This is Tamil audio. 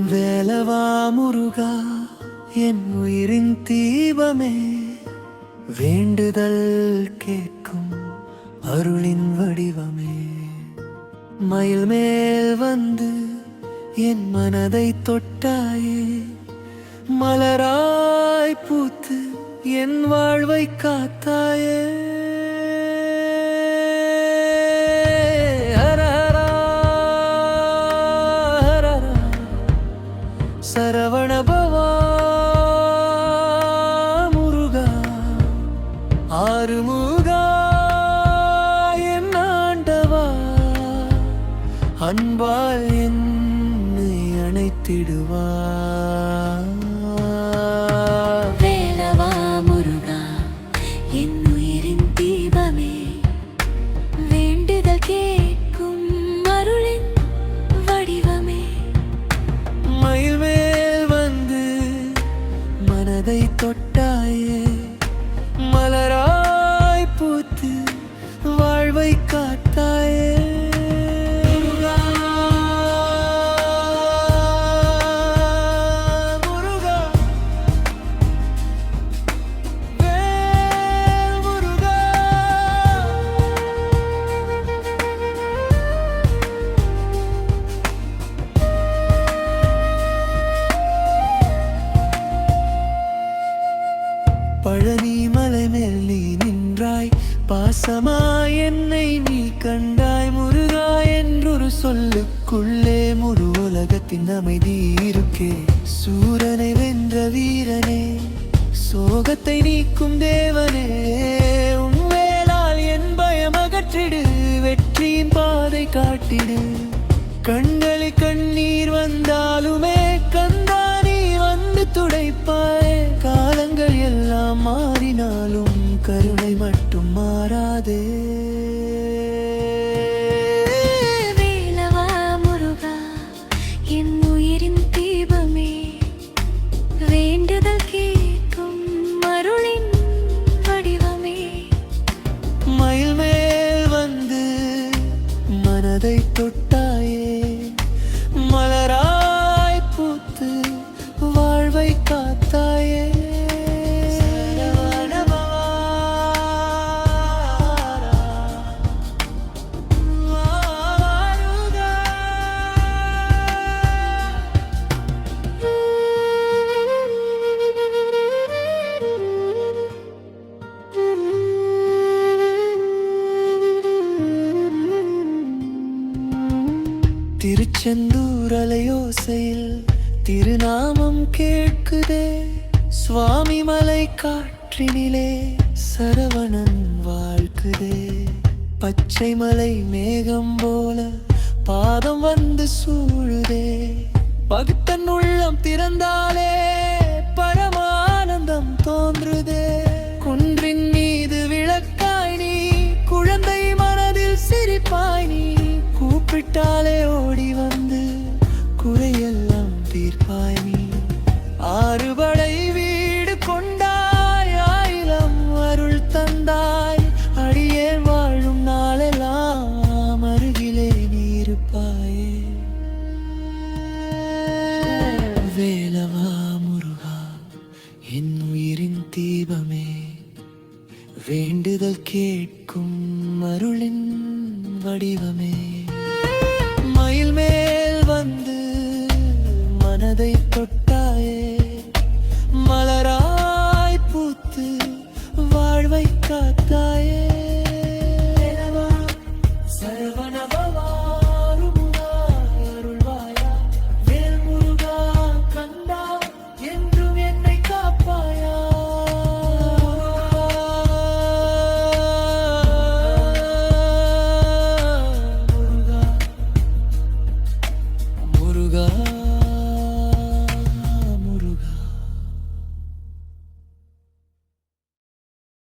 வேலவா முருகா என் உயிரின் தீபமே, வேண்டுதல் கேட்கும் அருளின் வடிவமே. மயில் மேல் வந்து என் மனதை தொட்டாயே, மலராய் பூத்து என் வாழ்வை காத்தாயே. சரவண பவா முருகா, ஆறுமுகா என் ஆண்டவா, அன்பால் என்னை அணைத்திடுவா. வேலவா முருகா என் உயிரின் தீபமே, வேண்டுதல் கேட்கும் அருளின் வடிவமே. மயில் மேல் வந்து மனதை தொட்டாயே, மலராய் பூத்து வாழ்வை காத்தாயே. முருகா, வேல் முருகா. பழனி மலை மேல் நீ நின்றாய், பாசமாய் என்னை நீ கண்டாய். முருகா என்றொரு சொல்லுக்குள்ளே முழு உலகத்தின் அமைதி இருக்கே. சூரனை வென்ற வீரனே, சோகத்தை நீக்கும் தேவனே, உன் வேளால் என் பயம் அகற்றிடு, வெற்றியின் பாதை காட்டிடு. கண்களில் கண்ணீர் வந்தாலுமே கந்தா நீ வந்து துடைப்பாய். காலங்கள் எல்லாம் மாறினாலும் கருணை மட்டும் மாறாதே. வேலவா முருகா என் உயிரின் தீபமே, வேண்டுதல் கேட்கும் அருளின் வடிவமே. மயில் மேல் வந்து மனதை தொட்டாயே, மலராய் பூத்து வாழ்வை காத்தாயே. திருச்செந்தூர் அலையோசையில் திருநாமம் கேட்குதே. சுவாமி மலை காற்றினிலே சரவணன் வாழ்க்குதே. பச்சை மலை மேகம் போல பாதம் வந்து சூழுதே. பக்தன் உள்ளம் திறந்தாலே பரமானந்தம் தோன்றுதே. குன்றின் மீது விளக்காய் நீ, குழந்தை மனதில் சிரிப்பாய் நீ. கூப்பிட்டாலே ஓடி வந்து குறையெல்லாம் தீர்ப்பாய் நீ. ஆறுபடை வீடு கொண்டாய், ஆயிரம் அருள் தந்தாய். அடியேன் வாழும் நாளெல்லாம் அருகிலே நீ இருப்பாயே. வேலவா முருகா என் உயிரின் தீபமே, வேண்டுதல் கேட்கும் அருளின் வடிவமே. மயில் மேல் வந்து மனதை தொட்டாயே, மலராய் பூத்து வாழ்வை காத்தாயே.